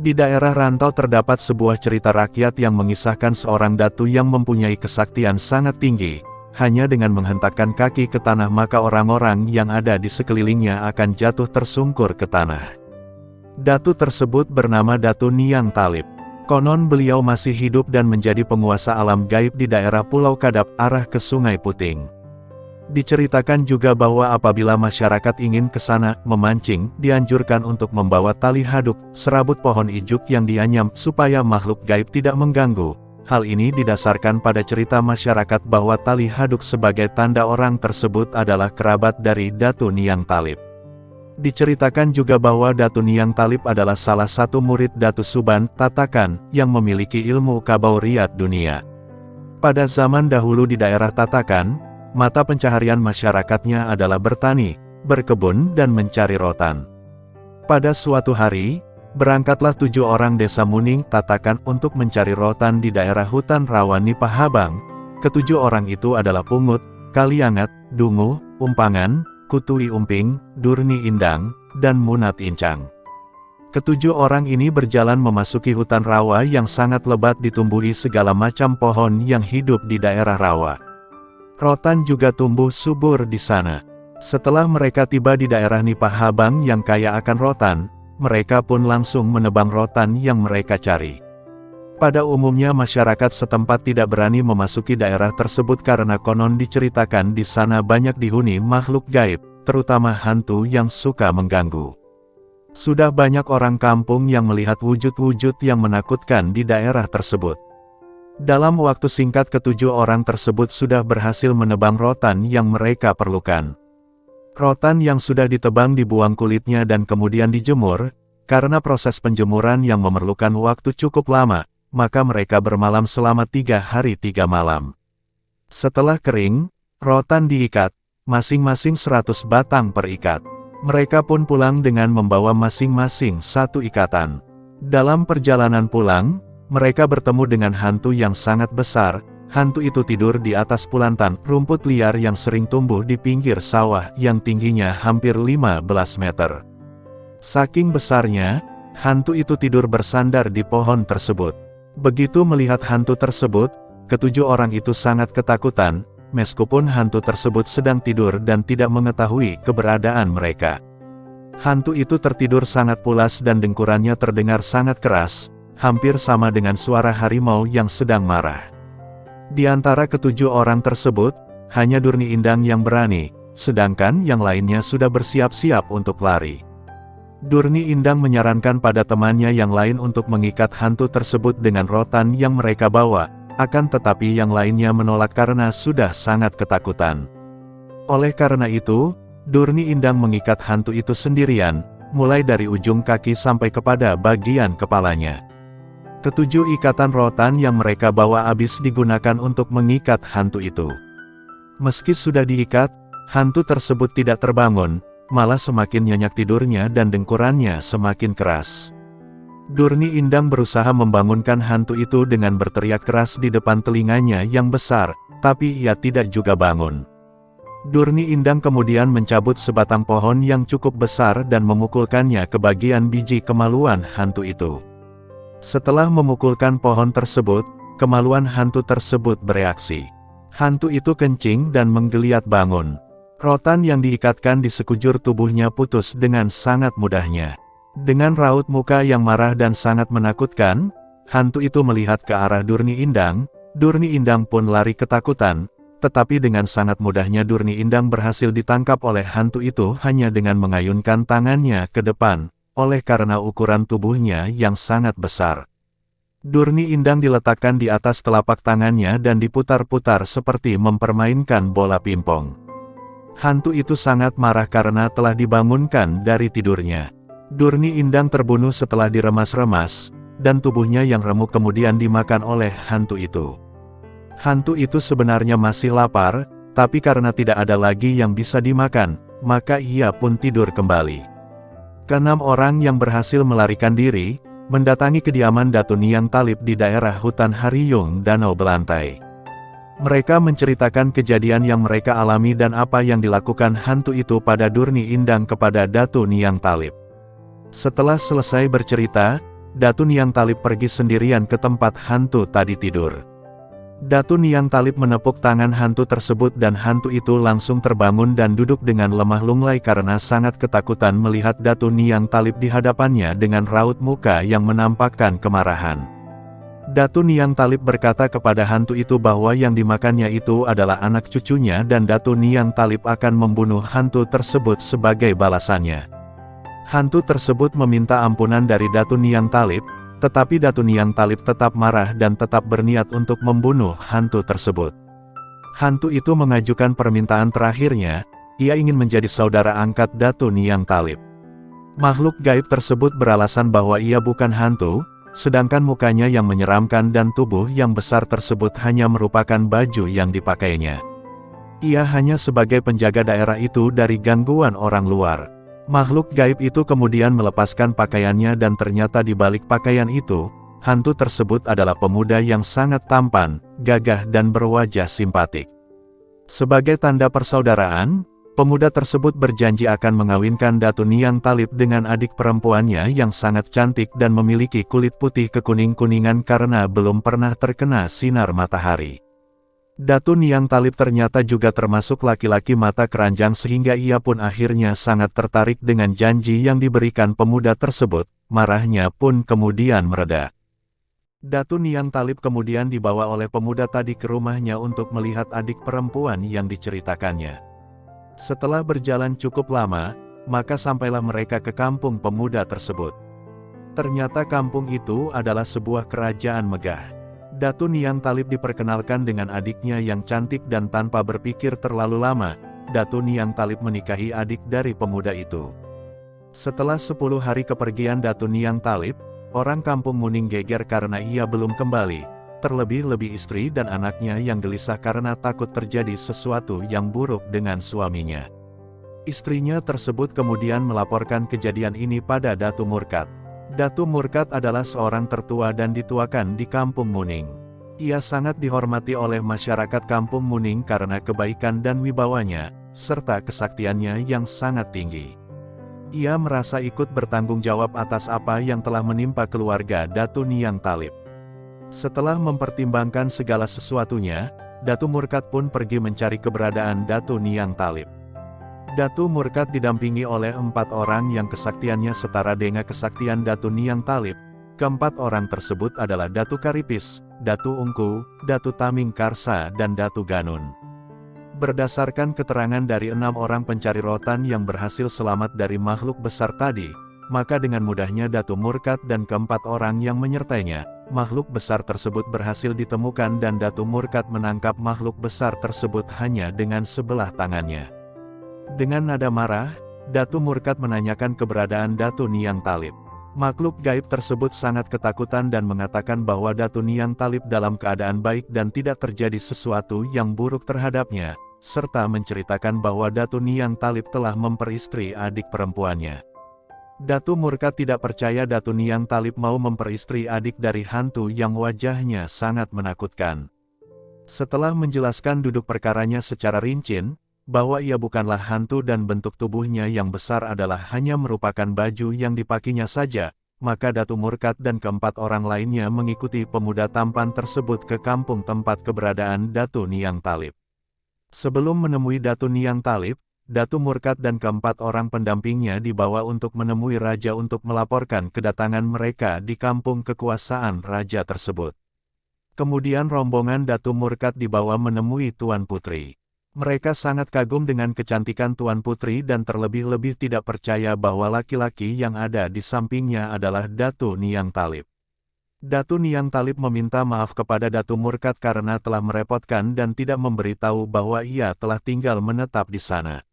Di daerah rantau terdapat sebuah cerita rakyat yang mengisahkan seorang datu yang mempunyai kesaktian sangat tinggi. Hanya dengan menghentakkan kaki ke tanah maka orang-orang yang ada di sekelilingnya akan jatuh tersungkur ke tanah. Datu tersebut bernama Datu Niang Talib. Konon beliau masih hidup dan menjadi penguasa alam gaib di daerah Pulau Kadap arah ke Sungai Puting. Diceritakan juga bahwa apabila masyarakat ingin ke sana memancing, dianjurkan untuk membawa tali haduk, serabut pohon ijuk yang dianyam, supaya makhluk gaib tidak mengganggu. Hal ini didasarkan pada cerita masyarakat bahwa tali haduk sebagai tanda orang tersebut adalah kerabat dari Datu Niang Talib. Diceritakan juga bahwa Datu Niang Talib adalah salah satu murid Datu Suban Tatakan, yang memiliki ilmu kabauriat dunia. Pada zaman dahulu di daerah Tatakan, mata pencaharian masyarakatnya adalah bertani, berkebun dan mencari rotan. Pada suatu hari, berangkatlah 7 orang desa Muning Tatakan untuk mencari rotan di daerah hutan rawa Nipahabang. Ketujuh orang itu adalah Pungut, Kaliangat, Dungu, Umpangan, Kutui Umping, Durni Indang, dan Munat Incang. Ketujuh orang ini berjalan memasuki hutan rawa yang sangat lebat ditumbuhi segala macam pohon yang hidup di daerah rawa. Rotan juga tumbuh subur di sana. Setelah mereka tiba di daerah Nipahabang yang kaya akan rotan, mereka pun langsung menebang rotan yang mereka cari. Pada umumnya masyarakat setempat tidak berani memasuki daerah tersebut karena konon diceritakan di sana banyak dihuni makhluk gaib, terutama hantu yang suka mengganggu. Sudah banyak orang kampung yang melihat wujud-wujud yang menakutkan di daerah tersebut. Dalam waktu singkat ketujuh orang tersebut sudah berhasil menebang rotan yang mereka perlukan. Rotan yang sudah ditebang dibuang kulitnya dan kemudian dijemur. Karena proses penjemuran yang memerlukan waktu cukup lama, maka mereka bermalam selama 3 hari 3 malam. Setelah kering, rotan diikat, masing-masing 100 batang per ikat. Mereka pun pulang dengan membawa masing-masing 1 ikatan. Dalam perjalanan pulang, mereka bertemu dengan hantu yang sangat besar. Hantu itu tidur di atas pulantan rumput liar yang sering tumbuh di pinggir sawah yang tingginya hampir 15 meter. Saking besarnya, hantu itu tidur bersandar di pohon tersebut. Begitu melihat hantu tersebut, ketujuh orang itu sangat ketakutan, meskipun hantu tersebut sedang tidur dan tidak mengetahui keberadaan mereka. Hantu itu tertidur sangat pulas dan dengkurannya terdengar sangat keras, hampir sama dengan suara harimau yang sedang marah. Di antara ketujuh orang tersebut, hanya Durni Indang yang berani, sedangkan yang lainnya sudah bersiap-siap untuk lari. Durni Indang menyarankan pada temannya yang lain untuk mengikat hantu tersebut dengan rotan yang mereka bawa, akan tetapi yang lainnya menolak karena sudah sangat ketakutan. Oleh karena itu, Durni Indang mengikat hantu itu sendirian, mulai dari ujung kaki sampai kepada bagian kepalanya. Ketujuh ikatan rotan yang mereka bawa habis digunakan untuk mengikat hantu itu. Meski sudah diikat, hantu tersebut tidak terbangun, malah semakin nyenyak tidurnya dan dengkurannya semakin keras. Durni Indang berusaha membangunkan hantu itu dengan berteriak keras di depan telinganya yang besar, tapi ia tidak juga bangun. Durni Indang kemudian mencabut sebatang pohon yang cukup besar dan memukulkannya ke bagian biji kemaluan hantu itu. Setelah memukulkan pohon tersebut, kemaluan hantu tersebut bereaksi. Hantu itu kencing dan menggeliat bangun. Rotan yang diikatkan di sekujur tubuhnya putus dengan sangat mudahnya. Dengan raut muka yang marah dan sangat menakutkan, hantu itu melihat ke arah Durni Indang. Durni Indang pun lari ketakutan, tetapi dengan sangat mudahnya Durni Indang berhasil ditangkap oleh hantu itu hanya dengan mengayunkan tangannya ke depan. Oleh karena ukuran tubuhnya yang sangat besar. Durni Indang diletakkan di atas telapak tangannya dan diputar-putar seperti mempermainkan bola pimpong. Hantu itu sangat marah karena telah dibangunkan dari tidurnya. Durni Indang terbunuh setelah diremas-remas, dan tubuhnya yang remuk kemudian dimakan oleh hantu itu. Hantu itu sebenarnya masih lapar, tapi karena tidak ada lagi yang bisa dimakan, maka ia pun tidur kembali. Keenam orang yang berhasil melarikan diri, mendatangi kediaman Datu Niang Talib di daerah hutan Hariyung Danau Belantai. Mereka menceritakan kejadian yang mereka alami dan apa yang dilakukan hantu itu pada Durni Indang kepada Datu Niang Talib. Setelah selesai bercerita, Datu Niang Talib pergi sendirian ke tempat hantu tadi tidur. Datu Niang Talib menepuk tangan hantu tersebut dan hantu itu langsung terbangun dan duduk dengan lemah lunglai karena sangat ketakutan melihat Datu Niang Talib di hadapannya dengan raut muka yang menampakkan kemarahan. Datu Niang Talib berkata kepada hantu itu bahwa yang dimakannya itu adalah anak cucunya dan Datu Niang Talib akan membunuh hantu tersebut sebagai balasannya. Hantu tersebut meminta ampunan dari Datu Niang Talib, tetapi Datu Niang Talib tetap marah dan tetap berniat untuk membunuh hantu tersebut. Hantu itu mengajukan permintaan terakhirnya, ia ingin menjadi saudara angkat Datu Niang Talib. Makhluk gaib tersebut beralasan bahwa ia bukan hantu, sedangkan mukanya yang menyeramkan dan tubuh yang besar tersebut hanya merupakan baju yang dipakainya. Ia hanya sebagai penjaga daerah itu dari gangguan orang luar. Makhluk gaib itu kemudian melepaskan pakaiannya dan ternyata di balik pakaian itu, hantu tersebut adalah pemuda yang sangat tampan, gagah dan berwajah simpatik. Sebagai tanda persaudaraan, pemuda tersebut berjanji akan mengawinkan Datu Niang Talib dengan adik perempuannya yang sangat cantik dan memiliki kulit putih kekuning-kuningan karena belum pernah terkena sinar matahari. Datu Niang Talib ternyata juga termasuk laki-laki mata keranjang sehingga ia pun akhirnya sangat tertarik dengan janji yang diberikan pemuda tersebut, marahnya pun kemudian mereda. Datu Niang Talib kemudian dibawa oleh pemuda tadi ke rumahnya untuk melihat adik perempuan yang diceritakannya. Setelah berjalan cukup lama, maka sampailah mereka ke kampung pemuda tersebut. Ternyata kampung itu adalah sebuah kerajaan megah. Datu Niang Talib diperkenalkan dengan adiknya yang cantik dan tanpa berpikir terlalu lama, Datu Niang Talib menikahi adik dari pemuda itu. Setelah 10 hari kepergian Datu Niang Talib, orang kampung Muning geger karena ia belum kembali, terlebih-lebih istri dan anaknya yang gelisah karena takut terjadi sesuatu yang buruk dengan suaminya. Istrinya tersebut kemudian melaporkan kejadian ini pada Datu Murkat. Datu Murkat adalah seorang tertua dan dituakan di kampung Muning. Ia sangat dihormati oleh masyarakat kampung Muning karena kebaikan dan wibawanya, serta kesaktiannya yang sangat tinggi. Ia merasa ikut bertanggung jawab atas apa yang telah menimpa keluarga Datu Niang Talib. Setelah mempertimbangkan segala sesuatunya, Datu Murkat pun pergi mencari keberadaan Datu Niang Talib. Datu Murkat didampingi oleh 4 orang yang kesaktiannya setara dengan kesaktian Datu Niang Talib. Keempat orang tersebut adalah Datu Karipis, Datu Ungku, Datu Taming Karsa dan Datu Ganun. Berdasarkan keterangan dari 6 orang pencari rotan yang berhasil selamat dari makhluk besar tadi, maka dengan mudahnya Datu Murkat dan keempat orang yang menyertainya, makhluk besar tersebut berhasil ditemukan dan Datu Murkat menangkap makhluk besar tersebut hanya dengan sebelah tangannya. Dengan nada marah, Datu Murkat menanyakan keberadaan Datu Niang Talib. Makhluk gaib tersebut sangat ketakutan dan mengatakan bahwa Datu Niang Talib dalam keadaan baik dan tidak terjadi sesuatu yang buruk terhadapnya, serta menceritakan bahwa Datu Niang Talib telah memperistri adik perempuannya. Datu Murkat tidak percaya Datu Niang Talib mau memperistri adik dari hantu yang wajahnya sangat menakutkan. Setelah menjelaskan duduk perkaranya secara rinci, bahwa ia bukanlah hantu dan bentuk tubuhnya yang besar adalah hanya merupakan baju yang dipakinya saja, maka Datu Murkat dan keempat orang lainnya mengikuti pemuda tampan tersebut ke kampung tempat keberadaan Datu Niang Talib. Sebelum menemui Datu Niang Talib, Datu Murkat dan keempat orang pendampingnya dibawa untuk menemui raja untuk melaporkan kedatangan mereka di kampung kekuasaan raja tersebut. Kemudian rombongan Datu Murkat dibawa menemui Tuan Putri. Mereka sangat kagum dengan kecantikan Tuan Putri dan terlebih-lebih tidak percaya bahwa laki-laki yang ada di sampingnya adalah Datu Niang Talib. Datu Niang Talib meminta maaf kepada Datu Murkat karena telah merepotkan dan tidak memberitahu bahwa ia telah tinggal menetap di sana.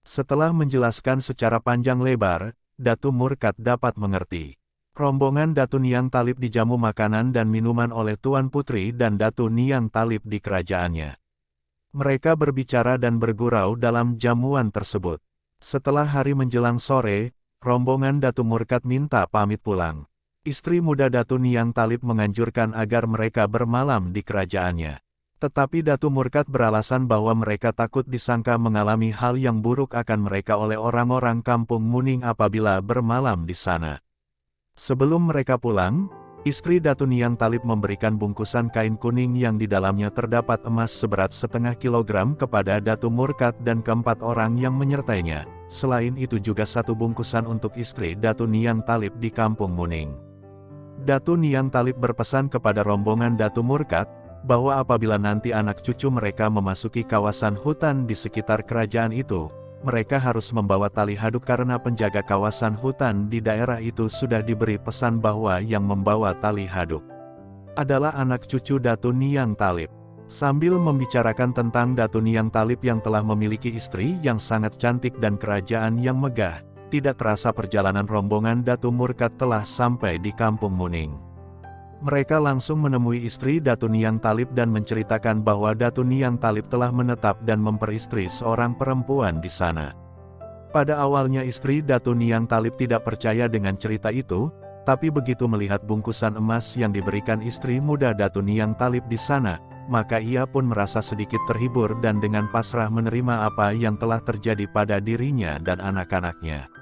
Setelah menjelaskan secara panjang lebar, Datu Murkat dapat mengerti. Rombongan Datu Niang Talib dijamu makanan dan minuman oleh Tuan Putri dan Datu Niang Talib di kerajaannya. Mereka berbicara dan bergurau dalam jamuan tersebut. Setelah hari menjelang sore, rombongan Datu Murkat minta pamit pulang. Istri muda Datu Niang Talib menganjurkan agar mereka bermalam di kerajaannya. Tetapi Datu Murkat beralasan bahwa mereka takut disangka mengalami hal yang buruk akan mereka oleh orang-orang kampung Muning apabila bermalam di sana. Sebelum mereka pulang, istri Datu Niang Talib memberikan bungkusan kain kuning yang di dalamnya terdapat emas seberat setengah kilogram kepada Datu Murkad dan keempat orang yang menyertainya. Selain itu juga satu bungkusan untuk istri Datu Niang Talib di Kampung Muning. Datu Niang Talib berpesan kepada rombongan Datu Murkad, bahwa apabila nanti anak cucu mereka memasuki kawasan hutan di sekitar kerajaan itu, mereka harus membawa tali haduk karena penjaga kawasan hutan di daerah itu sudah diberi pesan bahwa yang membawa tali haduk adalah anak cucu Datu Niang Talib. Sambil membicarakan tentang Datu Niang Talib yang telah memiliki istri yang sangat cantik dan kerajaan yang megah, tidak terasa perjalanan rombongan Datu Murkad telah sampai di Kampung Muning. Mereka langsung menemui istri Datu Niang Talib dan menceritakan bahwa Datu Niang Talib telah menetap dan memperistri seorang perempuan di sana. Pada awalnya istri Datu Niang Talib tidak percaya dengan cerita itu, tapi begitu melihat bungkusan emas yang diberikan istri muda Datu Niang Talib di sana, maka ia pun merasa sedikit terhibur dan dengan pasrah menerima apa yang telah terjadi pada dirinya dan anak-anaknya.